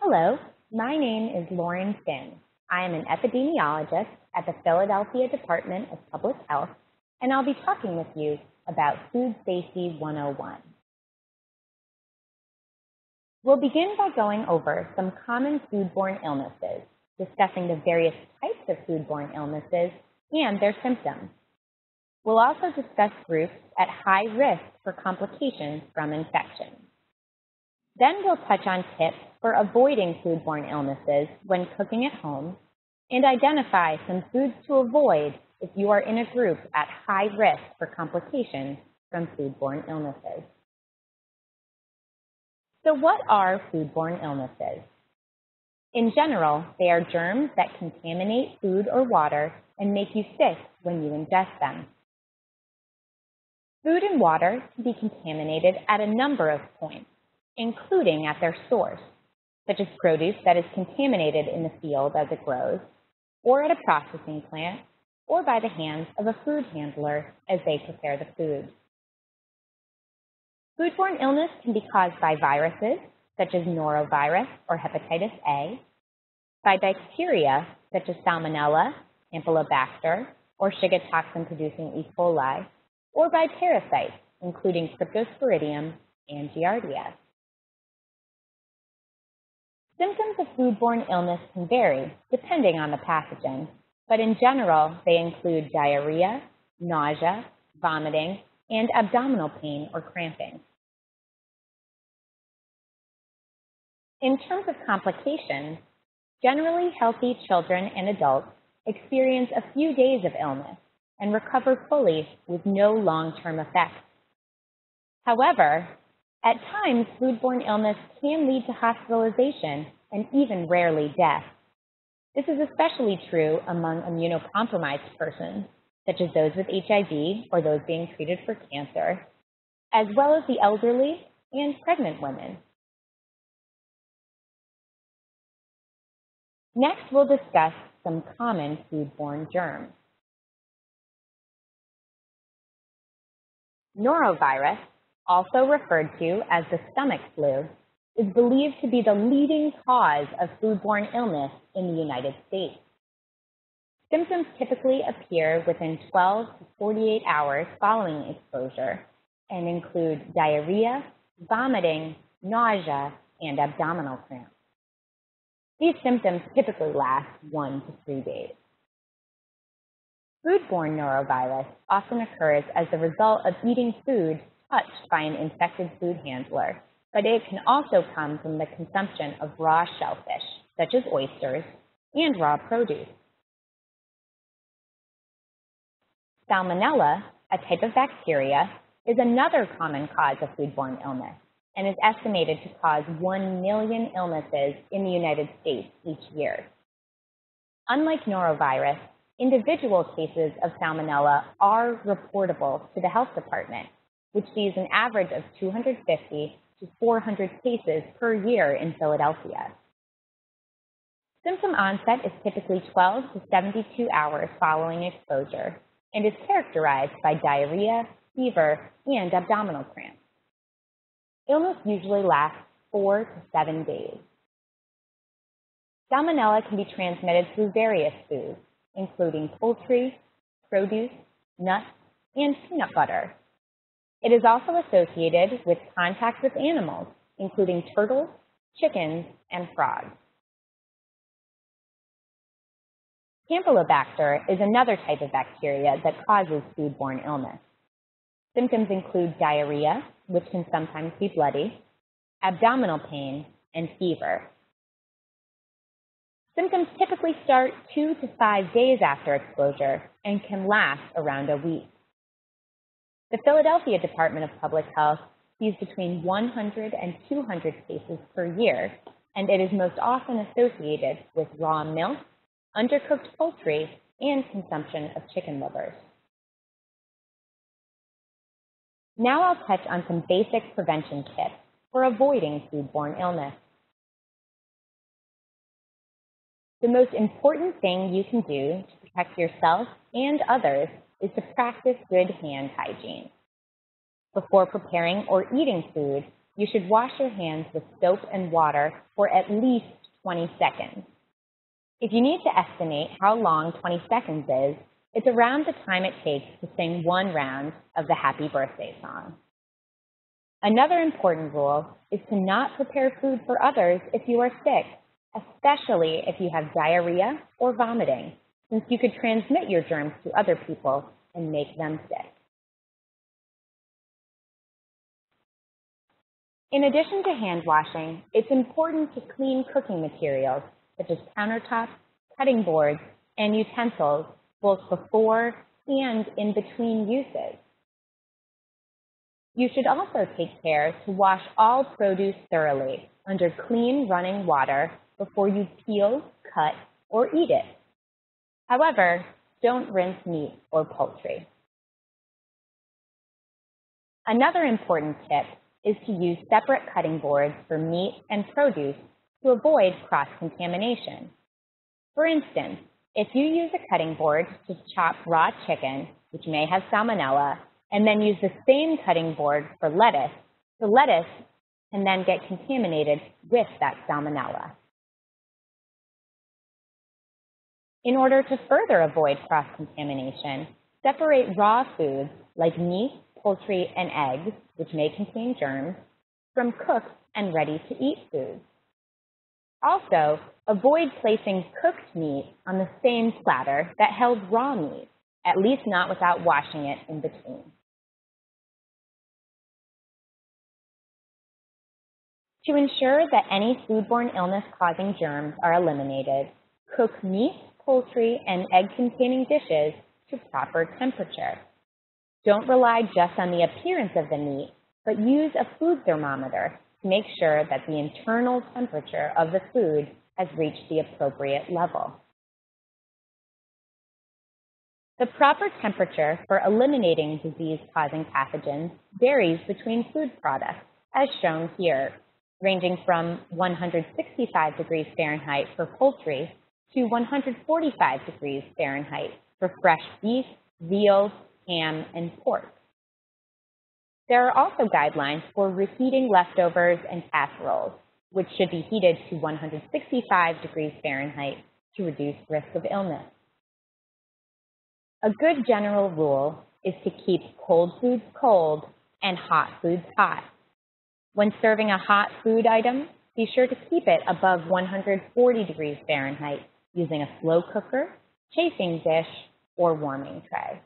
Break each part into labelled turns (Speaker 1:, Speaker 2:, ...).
Speaker 1: Hello, my name is Lauren Finn. I am an epidemiologist at the Philadelphia Department of Public Health, and I'll be talking with you about Food Safety 101. We'll begin by going over some common foodborne illnesses, discussing the various types of foodborne illnesses and their symptoms. We'll also discuss groups at high risk for complications from infection. Then we'll touch on tips for avoiding foodborne illnesses when cooking at home and identify some foods to avoid if you are in a group at high risk for complications from foodborne illnesses. So what are foodborne illnesses? In general, they are germs that contaminate food or water and make you sick when you ingest them. Food and water can be contaminated at a number of points, including at their source, such as produce that is contaminated in the field as it grows, or at a processing plant, or by the hands of a food handler as they prepare the food. Foodborne illness can be caused by viruses, such as Norovirus or hepatitis A, by bacteria, such as Salmonella, Campylobacter, or Shiga toxin-producing E. coli, or by parasites, including Cryptosporidium and Giardia. Symptoms of foodborne illness can vary depending on the pathogen, but in general, they include diarrhea, nausea, vomiting, and abdominal pain or cramping. In terms of complications, generally healthy children and adults experience a few days of illness and recover fully with no long-term effects. However, at times, foodborne illness can lead to hospitalization and even rarely death. This is especially true among immunocompromised persons, such as those with HIV or those being treated for cancer, as well as the elderly and pregnant women. Next, we'll discuss some common foodborne germs. Norovirus, also referred to as the stomach flu, is believed to be the leading cause of foodborne illness in the United States. Symptoms typically appear within 12 to 48 hours following exposure and include diarrhea, vomiting, nausea, and abdominal cramps. These symptoms typically last 1 to 3 days. Foodborne norovirus often occurs as the result of eating food touched by an infected food handler, but it can also come from the consumption of raw shellfish, such as oysters, and raw produce. Salmonella, a type of bacteria, is another common cause of foodborne illness and is estimated to cause 1 million illnesses in the United States each year. Unlike norovirus, individual cases of Salmonella are reportable to the health department, which sees an average of 250 to 400 cases per year in Philadelphia. Symptom onset is typically 12 to 72 hours following exposure and is characterized by diarrhea, fever, and abdominal cramps. Illness usually lasts 4 to 7 days. Salmonella can be transmitted through various foods, including poultry, produce, nuts, and peanut butter. It is also associated with contact with animals, including turtles, chickens, and frogs. Campylobacter is another type of bacteria that causes foodborne illness. Symptoms include diarrhea, which can sometimes be bloody, abdominal pain, and fever. Symptoms typically start 2 to 5 days after exposure and can last around a week. The Philadelphia Department of Public Health sees between 100 and 200 cases per year, and it is most often associated with raw milk, undercooked poultry, and consumption of chicken livers. Now I'll touch on some basic prevention tips for avoiding foodborne illness. The most important thing you can do to protect yourself and others is to practice good hand hygiene. Before preparing or eating food, you should wash your hands with soap and water for at least 20 seconds. If you need to estimate how long 20 seconds is, it's around the time it takes to sing one round of the Happy Birthday song. Another important rule is to not prepare food for others if you are sick, especially if you have diarrhea or vomiting, since you could transmit your germs to other people and make them sick. In addition to hand washing, it's important to clean cooking materials such as countertops, cutting boards, and utensils both before and in between uses. You should also take care to wash all produce thoroughly under clean running water before you peel, cut, or eat it. However, don't rinse meat or poultry. Another important tip is to use separate cutting boards for meat and produce to avoid cross-contamination. For instance, if you use a cutting board to chop raw chicken, which may have salmonella, and then use the same cutting board for lettuce, the lettuce can then get contaminated with that salmonella. In order to further avoid cross-contamination, separate raw foods like meat, poultry, and eggs, which may contain germs, from cooked and ready-to-eat foods. Also, avoid placing cooked meat on the same platter that held raw meat, at least not without washing it in between. To ensure that any foodborne illness-causing germs are eliminated, cook meat, poultry, and egg-containing dishes to proper temperature. Don't rely just on the appearance of the meat, but use a food thermometer to make sure that the internal temperature of the food has reached the appropriate level. The proper temperature for eliminating disease-causing pathogens varies between food products, as shown here, ranging from 165 degrees Fahrenheit for poultry to 145 degrees Fahrenheit for fresh beef, veal, ham, and pork. There are also guidelines for reheating leftovers and casseroles, which should be heated to 165 degrees Fahrenheit to reduce risk of illness. A good general rule is to keep cold foods cold and hot foods hot. When serving a hot food item, be sure to keep it above 140 degrees Fahrenheit using a slow cooker, chafing dish, or warming tray.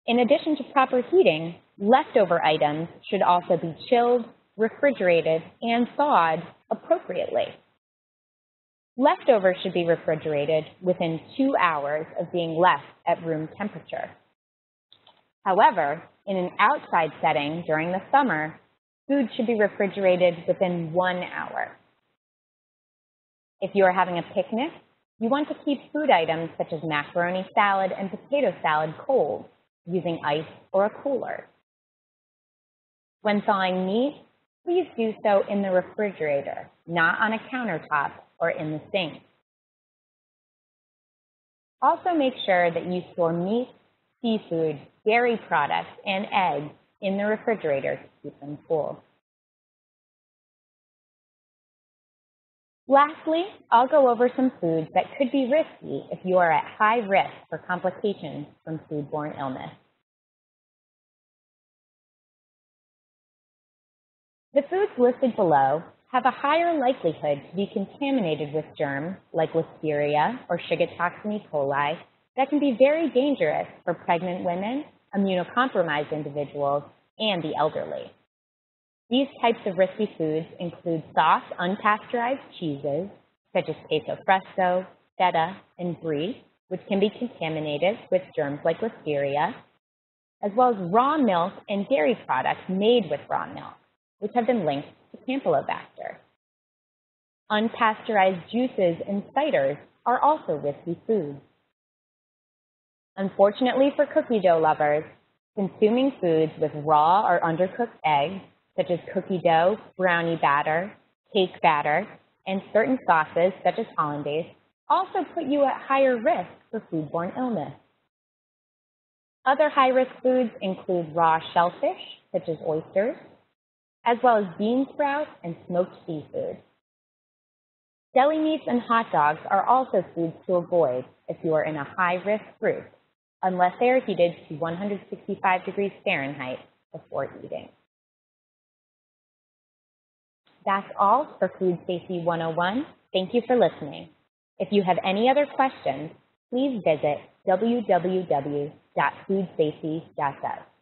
Speaker 1: In addition to proper heating, leftover items should also be chilled, refrigerated, and thawed appropriately. Leftovers should be refrigerated within 2 hours of being left at room temperature. However, in an outside setting during the summer, food should be refrigerated within 1 hour. If you are having a picnic, you want to keep food items such as macaroni salad and potato salad cold, using ice or a cooler. When thawing meat, please do so in the refrigerator, not on a countertop or in the sink. Also make sure that you store meat, seafood, dairy products, and eggs in the refrigerator to keep them cool. Lastly, I'll go over some foods that could be risky if you are at high risk for complications from foodborne illness. The foods listed below have a higher likelihood to be contaminated with germs like Listeria or Shigatoxin E. coli that can be very dangerous for pregnant women, immunocompromised individuals, and the elderly. These types of risky foods include soft, unpasteurized cheeses, such as queso fresco, feta, and brie, which can be contaminated with germs like Listeria, as well as raw milk and dairy products made with raw milk, which have been linked to Campylobacter. Unpasteurized juices and ciders are also risky foods. Unfortunately for cookie dough lovers, consuming foods with raw or undercooked eggs, such as cookie dough, brownie batter, cake batter, and certain sauces, such as hollandaise, also put you at higher risk for foodborne illness. Other high-risk foods include raw shellfish, such as oysters, as well as bean sprouts and smoked seafood. Deli meats and hot dogs are also foods to avoid if you are in a high-risk group, unless they are heated to 165 degrees Fahrenheit before eating. That's all for Food Safety 101. Thank you for listening. If you have any other questions, please visit www.foodsafety.gov.